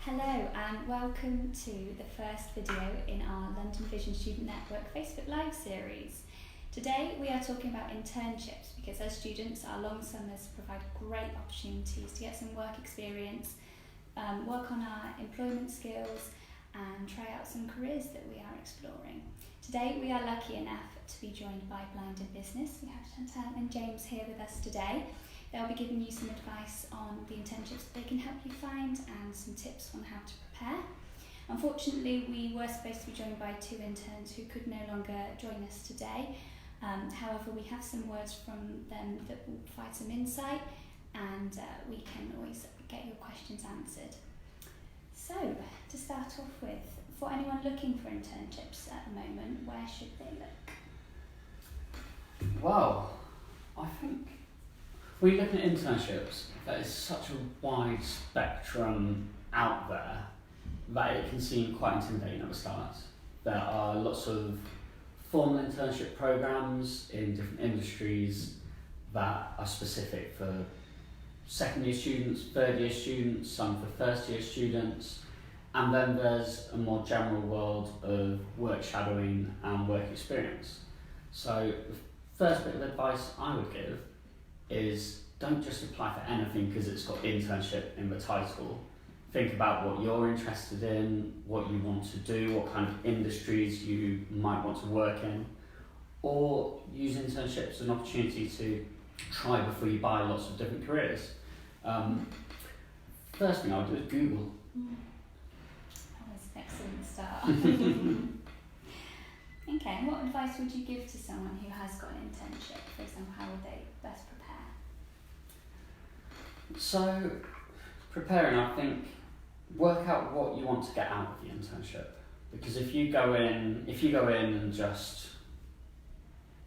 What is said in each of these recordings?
Hello and welcome to the first video in our London Vision Student Network Facebook Live series. Today we are talking about internships because as students our long summers provide great opportunities to get some work experience, work on our employment skills and try out some careers that we are exploring. Today we are lucky enough to be joined by Blind in Business. We have Chantelle and James here with us today. They'll be giving you some advice on the internships that they can help you find and some tips on how to prepare. Unfortunately, we were supposed to be joined by two interns who could no longer join us today. However, we have some words from them that will provide some insight and we can always get your questions answered. So, to start off with, for anyone looking for internships at the moment, where should they look? Well, I think when you look at internships, there is such a wide spectrum out there that it can seem quite intimidating at the start. There are lots of formal internship programs in different industries that are specific for second year students, third year students, some for first year students, and then there's a more general world of work shadowing and work experience. So the first bit of advice I would give is don't just apply for anything because it's got internship in the title. Think about what you're interested in, what you want to do, what kind of industries you might want to work in, or use internships as an opportunity to try before you buy lots of different careers. First thing I would do is Google. That was an excellent start. Okay, and what advice would you give to someone who has got an internship? For example, how would they best prepare? So, preparing, I think, work out what you want to get out of the internship. Because if you go in and just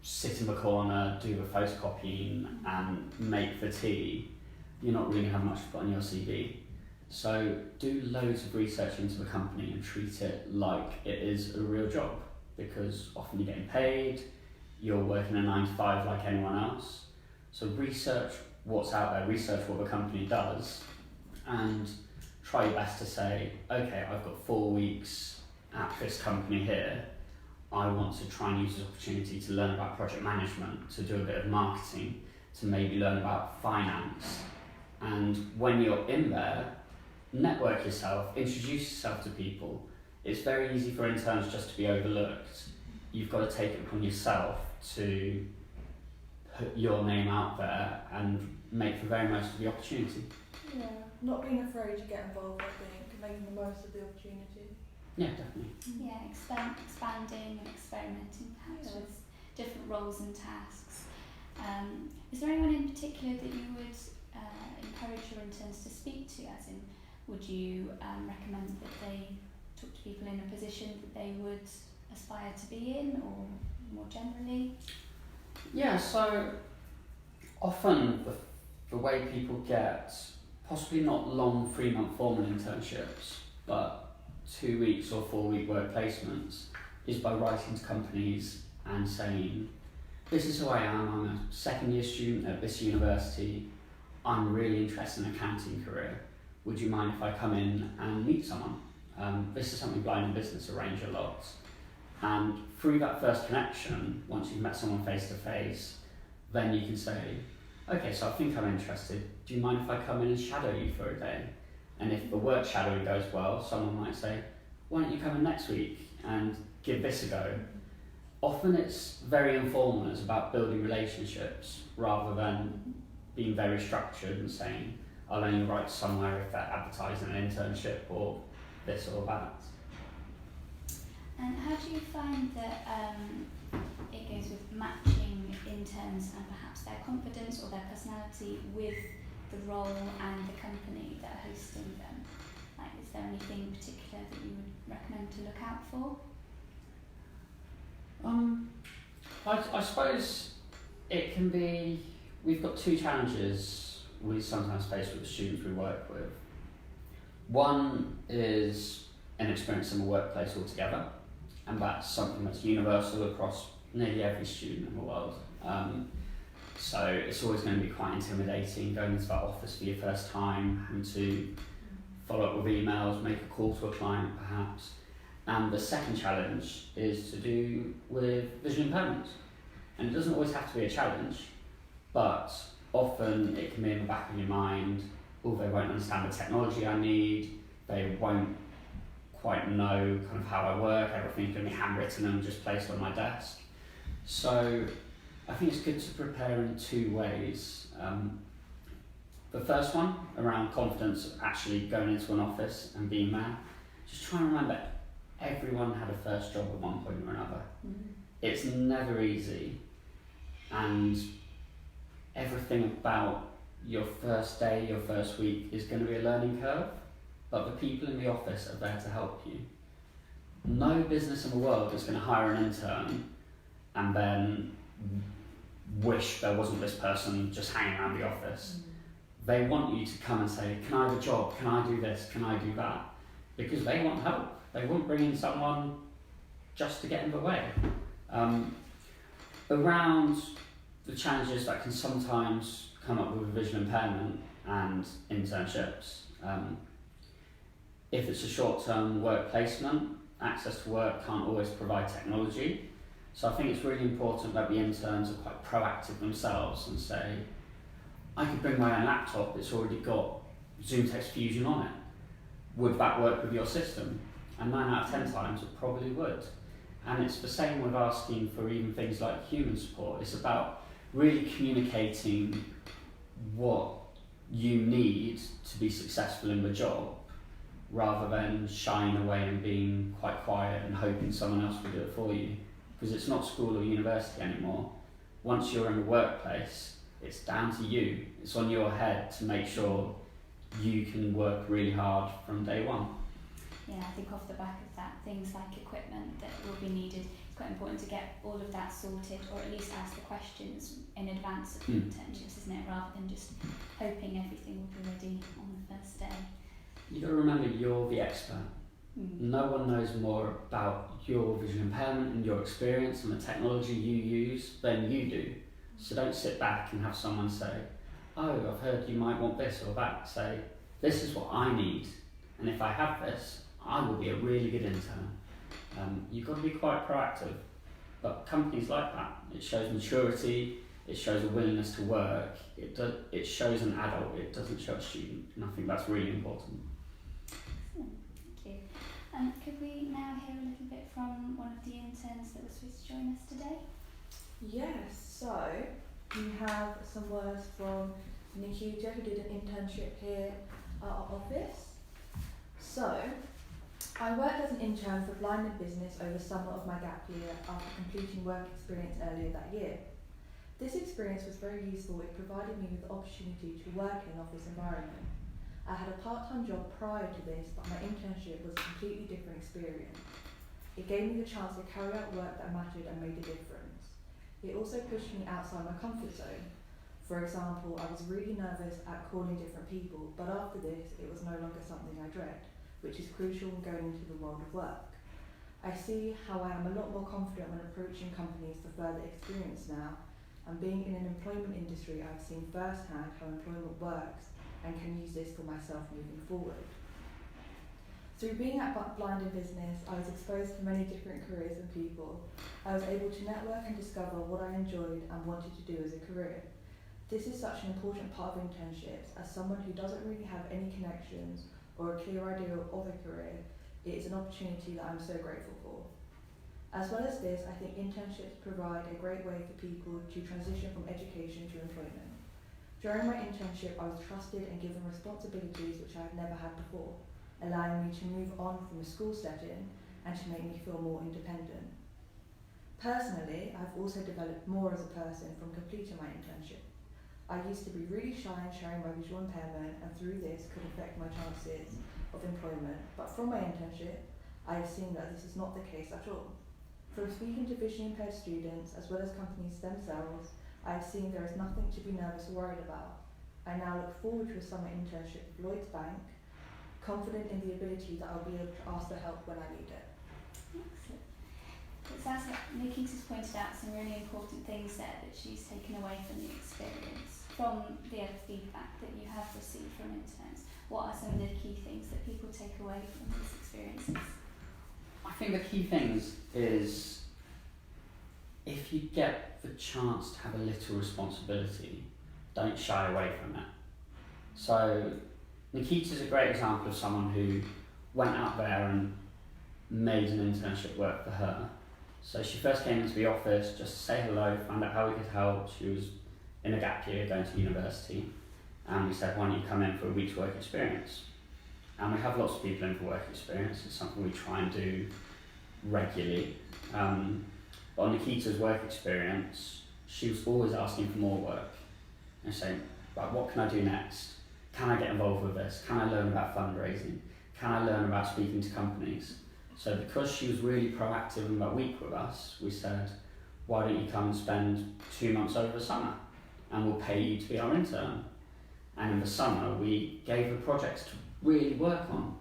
sit in the corner, do the photocopying and make the tea, you're not really going to have much to put on your CV. So do loads of research into the company and treat it like it is a real job. Because often you're getting paid, you're working a 9 to 5 like anyone else. So research what's out there, research what the company does, and try your best to say, okay, I've got 4 weeks at this company here. I want to try and use this opportunity to learn about project management, to do a bit of marketing, to maybe learn about finance. And when you're in there, network yourself, introduce yourself to people. It's very easy for interns just to be overlooked. You've got to take it upon yourself to put your name out there and make the very most of the opportunity. Yeah, not being afraid to get involved, I think, making the most of the opportunity. Yeah, definitely. Yeah, expanding and experimenting perhaps with different roles and tasks. Is there anyone in particular that you would encourage your interns to speak to, as in would you recommend that they talk to people in a position that they would aspire to be in, or more generally? Yeah, so often the way people get possibly not long 3-month formal internships, but 2 weeks or 4 week work placements is by writing to companies and saying, this is who I am, I'm a second year student at this university, I'm really interested in an accounting career, would you mind if I come in and meet someone? This is something Blind in Business arrange a lot. And through that first connection, once you've met someone face to face, then you can say, okay, so I think I'm interested, do you mind if I come in and shadow you for a day? And if the work shadowing goes well, someone might say, why don't you come in next week and give this a go? Often it's very informal and it's about building relationships rather than being very structured and saying, I'll only write somewhere if they're advertising an internship or this or that. And how do you find that it goes with matching interns and perhaps their confidence or their personality with the role and the company that are hosting them? Like, is there anything particular that you would recommend to look out for? I suppose it can be, we've got 2 challenges we sometimes face with the students we work with. One is inexperience in the workplace altogether, and that's something that's universal across nearly every student in the world. So it's always going to be quite intimidating going into that office for your first time and to follow up with emails, make a call to a client perhaps. And the second challenge is to do with visual impairments. And it doesn't always have to be a challenge, but often it can be in the back of your mind, oh, they won't understand the technology I need, they won't quite know kind of how I work, everything's going to be handwritten and just placed on my desk. So I think it's good to prepare in two ways. The first one, around confidence of actually going into an office and being there, just try and remember everyone had a first job at one point or another. It's never easy, and everything about your first day, your first week is going to be a learning curve, but the people in the office are there to help you. No business in the world is going to hire an intern and then wish there wasn't this person just hanging around the office. They want you to come and say, can I have a job? Can I do this? Can I do that? Because they want help. They won't bring in someone just to get in the way. Around the challenges that can sometimes come up with visual impairment and internships, if it's a short-term work placement, access to work can't always provide technology. So I think it's really important that the interns are quite proactive themselves and say, I could bring my own laptop, it's already got Zoom Text Fusion on it. Would that work with your system? And 9 out of 10 times it probably would. And it's the same with asking for even things like human support. It's about really communicating what you need to be successful in the job, rather than shying away and being quite quiet and hoping someone else will do it for you. Because it's not school or university anymore. Once you're in the workplace, it's down to you. It's on your head to make sure you can work really hard from day one. Yeah, I think off the back of that, things like equipment that will be needed, it's quite important to get all of that sorted, or at least ask the questions in advance of the internships, isn't it? Rather than just hoping everything will be ready on the first day. You've got to remember you're the expert. No one knows more about your visual impairment and your experience and the technology you use than you do. So don't sit back and have someone say, oh, I've heard you might want this or that. Say, this is what I need, and if I have this, I will be a really good intern. You've got to be quite proactive, but companies like that. It shows maturity, it shows a willingness to work, it shows an adult, it doesn't show a student, and I think that's really important. Thank you. Could we now hear a little bit from one of the interns that was supposed to join us today? Yes, so we have some words from Nietzsche, who did an internship here at our office. So, I worked as an intern for Blind and Business over summer of my gap year after completing work experience earlier that year. This experience was very useful. It provided me with the opportunity to work in an office environment. I had a part-time job prior to this, but my internship was a completely different experience. It gave me the chance to carry out work that mattered and made a difference. It also pushed me outside my comfort zone. For example, I was really nervous at calling different people, but after this, it was no longer something I dread, which is crucial in going into the world of work. I see how I am a lot more confident when approaching companies for further experience now, and being in an employment industry, I've seen firsthand how employment works and can use this for myself moving forward. Through being at Blind in Business, I was exposed to many different careers and people. I was able to network and discover what I enjoyed and wanted to do as a career. This is such an important part of internships. As someone who doesn't really have any connections or a clear idea of a career, it is an opportunity that I'm so grateful for. As well as this, I think internships provide a great way for people to transition from education to employment. During my internship, I was trusted and given responsibilities which I had never had before, allowing me to move on from a school setting and to make me feel more independent. Personally, I've also developed more as a person from completing my internship. I used to be really shy in sharing my visual impairment, and through this could affect my chances of employment, but from my internship, I have seen that this is not the case at all. From speaking to visually impaired students as well as companies themselves, I have seen there is nothing to be nervous or worried about. I now look forward to a summer internship with Lloyds Bank, confident in the ability that I'll be able to ask for help when I need it. Excellent. It sounds like Nikita's pointed out some really important things there that she's taken away from the experience. from the other feedback that you have received from interns, what are some of the key things that people take away from these experiences? I think the key things is if you get the chance to have a little responsibility, don't shy away from it. So Nikita's a great example of someone who went out there and made an internship work for her. So she first came into the office just to say hello, find out how we could help. She was in a gap year going to university, and we said, why don't you come in for a week's work experience? And we have lots of people in for work experience. It's something we try and do regularly. But on Nikita's work experience, she was always asking for more work and saying, right, what can I do next? Can I get involved with this? Can I learn about fundraising? Can I learn about speaking to companies? So because she was really proactive in that week with us, we said, why don't you come and spend 2 months over the summer and we'll pay you to be our intern. And in the summer, we gave her projects to really work on.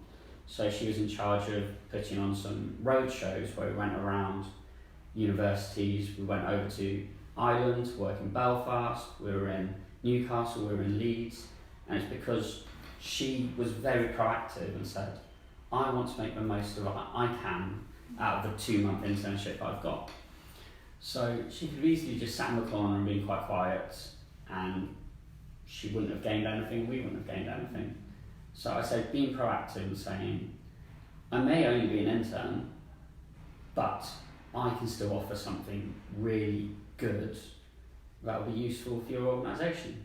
So she was in charge of putting on some road shows where we went around universities. We went over to Ireland to work in Belfast, we were in Newcastle, we were in Leeds. And it's because she was very proactive and said, I want to make the most of what I can out of the 2-month internship I've got. So she could have easily just sat in the corner and been quite quiet, and she wouldn't have gained anything, we wouldn't have gained anything. So I say being proactive and saying, I may only be an intern, but I can still offer something really good that will be useful for your organisation.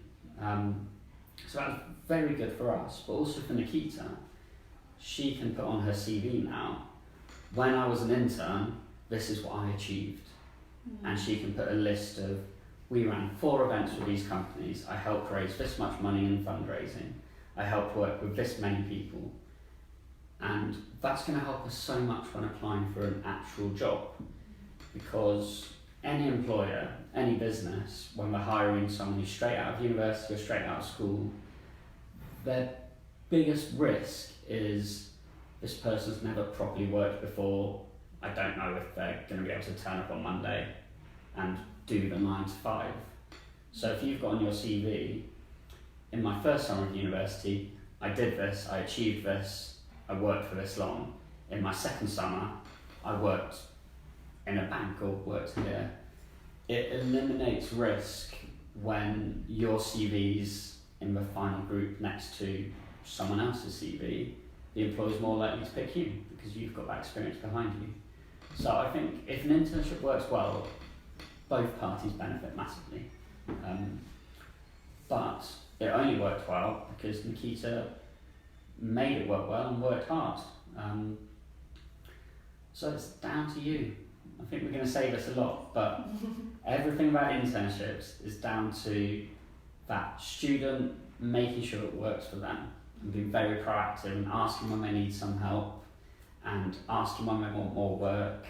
So that was very good for us, but also for Nikita. She can put on her CV now, when I was an intern, this is what I achieved. And she can put a list of, we ran 4 events with these companies, I helped raise this much money in fundraising, I helped work with this many people. And that's going to help us so much when applying for an actual job, because any employer, any business, when they're hiring someone who's straight out of university or straight out of school, their biggest risk is this person's never properly worked before. I don't know if they're going to be able to turn up on Monday and do the 9 to 5. So if you've got on your CV, in my first summer of university, I did this, I achieved this, I worked for this long. In my second summer, I worked in a bank or worked here. It eliminates risk when your CV's in the final group next to someone else's CV. The employer's more likely to pick you because you've got that experience behind you. So I think if an internship works well, both parties benefit massively. But it only worked well because Nikita made it work well and worked hard. So it's down to you. I think we're going to say this a lot, but everything about internships is down to that student making sure it works for them and being very proactive and asking when they need some help and asking when they want more work,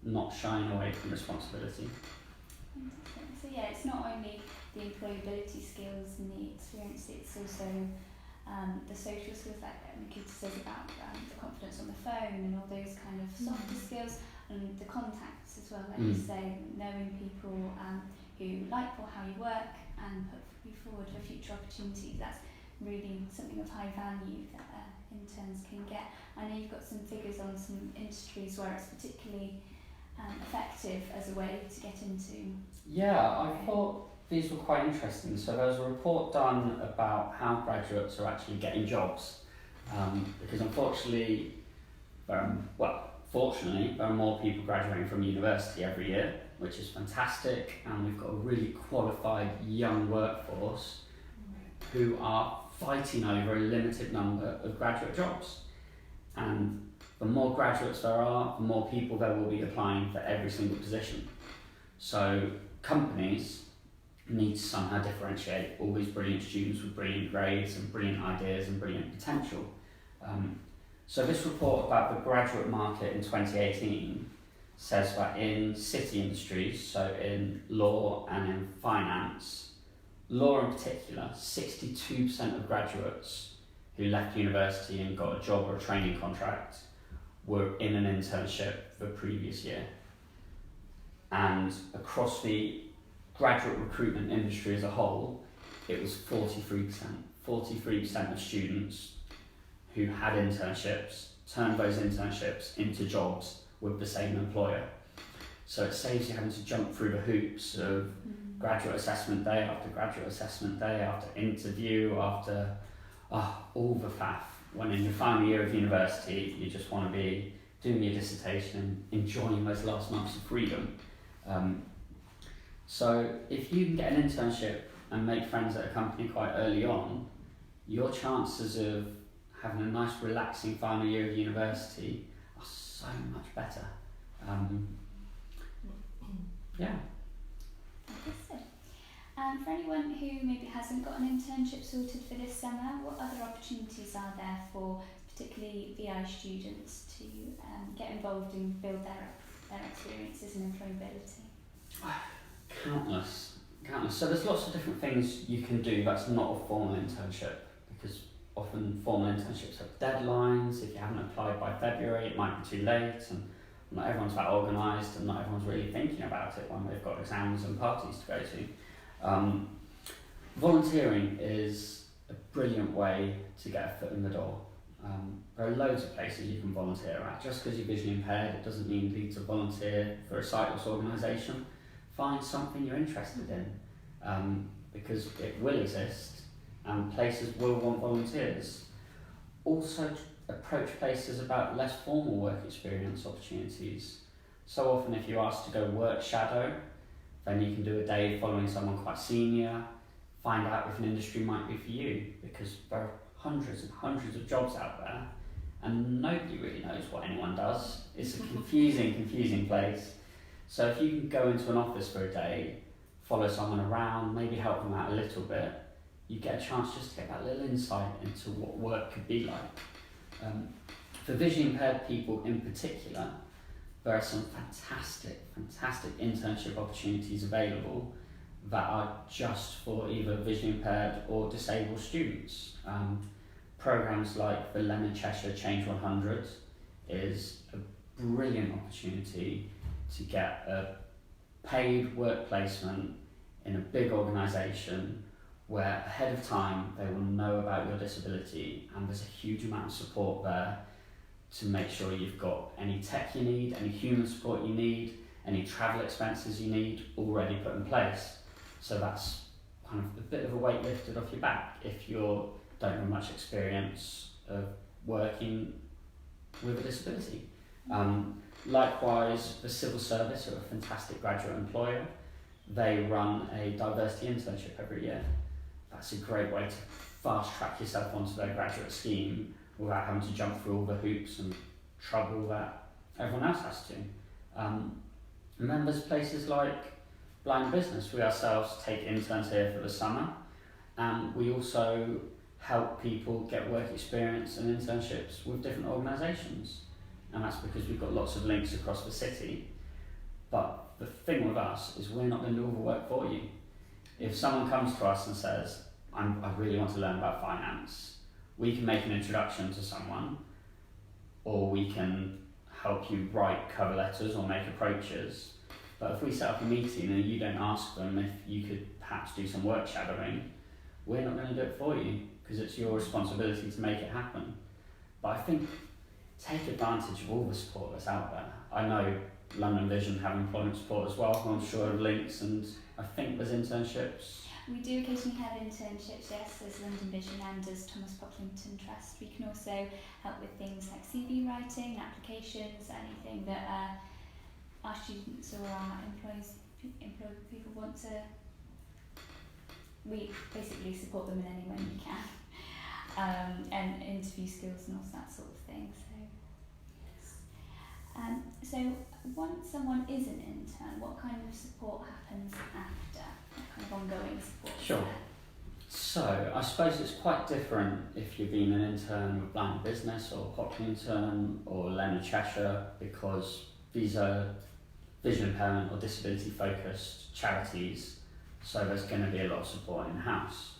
not shying away from responsibility. So yeah, it's not only the employability skills and the experience, it's also the social skills like Nikita says about the confidence on the phone and all those kind of softer skills, and the contacts as well, like you say, knowing people who like how you work and put you forward for future opportunities. That's really something of high value that interns can get. I know you've got some figures on some industries where it's particularly effective as a way to get into. Yeah, I thought these were quite interesting. So there was a report done about how graduates are actually getting jobs, because unfortunately, fortunately, there are more people graduating from university every year, which is fantastic, and we've got a really qualified young workforce who are fighting over a limited number of graduate jobs. And the more graduates there are, the more people there will be applying for every single position. So companies need to somehow differentiate all these brilliant students with brilliant grades and brilliant ideas and brilliant potential. So this report about the graduate market in 2018 says that in city industries, so in law and in finance, law in particular, 62% of graduates who left university and got a job or a training contract were in an internship the previous year. And across the graduate recruitment industry as a whole, it was 43%. 43% of students who had internships turned those internships into jobs with the same employer. So it saves you having to jump through the hoops of graduate assessment day after graduate assessment day after interview after all the faff. When in your final year of university, you just want to be doing your dissertation and enjoying those last months of freedom. So if you can get an internship and make friends at a company quite early on, your chances of having a nice relaxing final year of university are so much better. Yeah. Fantastic. And for anyone who maybe hasn't got an internship sorted for this summer, what other opportunities are there for particularly VI students to get involved and build their experiences in employability? Countless. So there's lots of different things you can do that's not a formal internship, because often formal internships have deadlines. If you haven't applied by February, it might be too late, and not everyone's that organised, and not everyone's really thinking about it when they've got exams and parties to go to. Volunteering is a brilliant way to get a foot in the door. There are loads of places you can volunteer at. Just because you're visually impaired, it doesn't mean you need to volunteer for a sightless organisation. Find something you're interested in, because it will exist and places will want volunteers. Also approach places about less formal work experience opportunities. So often if you're asked to go work shadow, then you can do a day following someone quite senior, find out if an industry might be for you, because there are hundreds and hundreds of jobs out there and nobody really knows what anyone does. It's a confusing place. So if you can go into an office for a day, follow someone around, maybe help them out a little bit, you get a chance just to get that little insight into what work could be like. For visually impaired people in particular, there are some fantastic internship opportunities available that are just for either visually impaired or disabled students. Programs like the Lemon Cheshire Change 100 is a brilliant opportunity to get a paid work placement in a big organisation where ahead of time they will know about your disability, and there's a huge amount of support there to make sure you've got any tech you need, any human support you need, any travel expenses you need already put in place. So that's kind of a bit of a weight lifted off your back if you don't have much experience of working with a disability. Likewise, the civil service are a fantastic graduate employer. They run a diversity internship every year. That's a great way to fast track yourself onto their graduate scheme without having to jump through all the hoops and trouble that everyone else has to. And then there's places like Blind Business. We ourselves take interns here for the summer, and we also help people get work experience and internships with different organisations. And that's because we've got lots of links across the city. But the thing with us is we're not going to do all the work for you. If someone comes to us and says, I really want to learn about finance, we can make an introduction to someone, or we can help you write cover letters or make approaches. But if we set up a meeting and you don't ask them if you could perhaps do some work shadowing, we're not going to do it for you, because it's your responsibility to make it happen. But I think take advantage of all the support that's out there. I know London Vision have employment support as well, I'm sure of links, and I think there's internships. We do occasionally have internships, yes, as London Vision and as Thomas Pocklington Trust. We can also help with things like CV writing, applications, anything that our students or our employed people want to. We basically support them in any way we can, and interview skills and all that sort of thing. So once someone is an intern, what kind of support happens after? What kind of ongoing support? Sure. So I suppose it's quite different if you've been an intern with Blind Business or Pocklington or Lemon Cheshire, because these are vision impairment or disability focused charities, so there's going to be a lot of support in-house.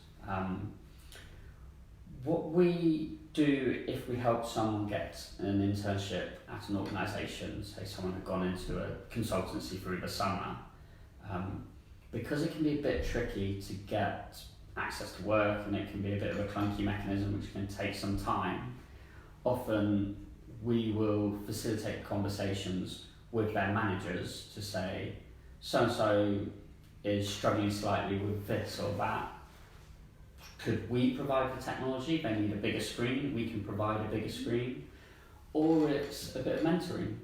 What we do if we help someone get an internship at an organisation, say someone had gone into a consultancy through the summer, because it can be a bit tricky to get access to work, and it can be a bit of a clunky mechanism which can take some time. Often we will facilitate conversations with their managers to say, so-and-so is struggling slightly with this or that. Could we provide the technology? They need a bigger screen, we can provide a bigger screen. Or it's a bit of mentoring,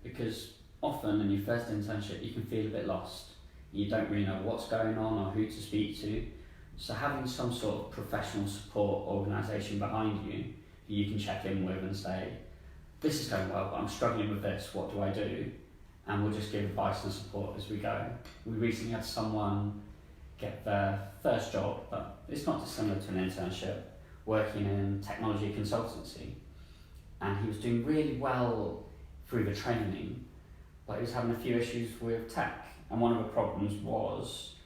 because often in your first internship you can feel a bit lost. You don't really know what's going on or who to speak to. So having some sort of professional support organisation behind you who you can check in with and say, this is going well, but I'm struggling with this, what do I do? And we'll just give advice and support as we go. We recently had someone get their first job, but it's not dissimilar to an internship, working in technology consultancy. And he was doing really well through the training, but he was having a few issues with tech. And one of the problems was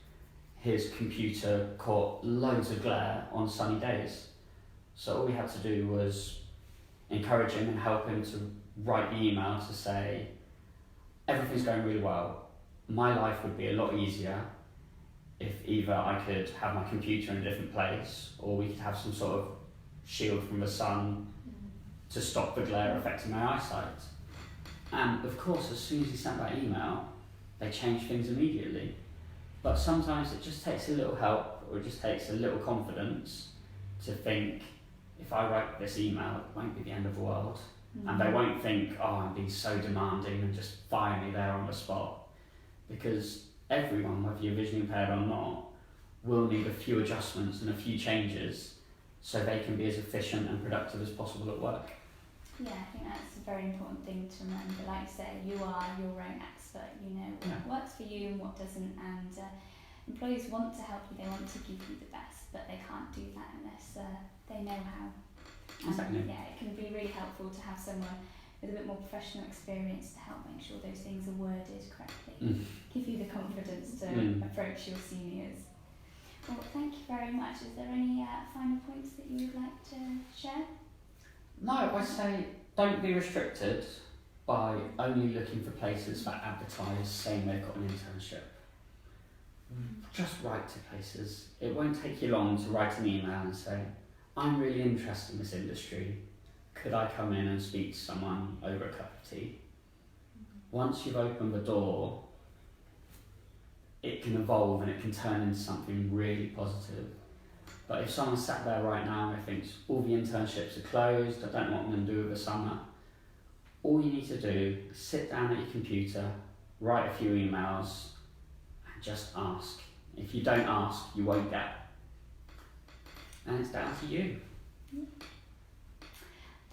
his computer caught loads of glare on sunny days. So all we had to do was encourage him and help him to write the email to say, everything's going really well. My life would be a lot easier if either I could have my computer in a different place, or we could have some sort of shield from the sun to stop the glare affecting my eyesight. And of course, as soon as he sent that email, they changed things immediately. But sometimes it just takes a little help, or it just takes a little confidence to think, if I write this email, it won't be the end of the world. And they won't think, oh, I'm being so demanding, and just fire me there on the spot. Because everyone, whether you're visually impaired or not, will need a few adjustments and a few changes so they can be as efficient and productive as possible at work. Yeah, I think that's a very important thing to remember. Like you say, you are your own expert. You know what works for you and what doesn't. And employees want to help you, they want to give you the best, but they can't do that unless they know how. Exactly. Yeah, it can be really helpful to have someone with a bit more professional experience to help make sure those things are worded correctly. Give you the confidence to approach your seniors. Well, thank you very much. Is there any final points that you would like to share? No, I say don't be restricted by only looking for places that advertise saying they've got an internship. Just write to places. It won't take you long to write an email and say, I'm really interested in this industry. Could I come in and speak to someone over a cup of tea? Once you've opened the door, it can evolve and it can turn into something really positive. But if someone sat there right now and thinks all the internships are closed, I don't know what I'm going to do with the summer, all you need to do is sit down at your computer, write a few emails, and just ask. If you don't ask, you won't get. And it's down to you.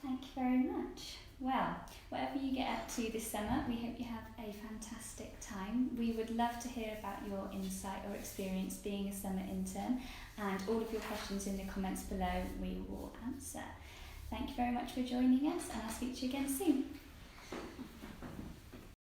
Thank you very much. Well, whatever you get up to this summer, we hope you have a fantastic time. We would love to hear about your insight or experience being a summer intern, and all of your questions in the comments below we will answer. Thank you very much for joining us, and I'll speak to you again soon.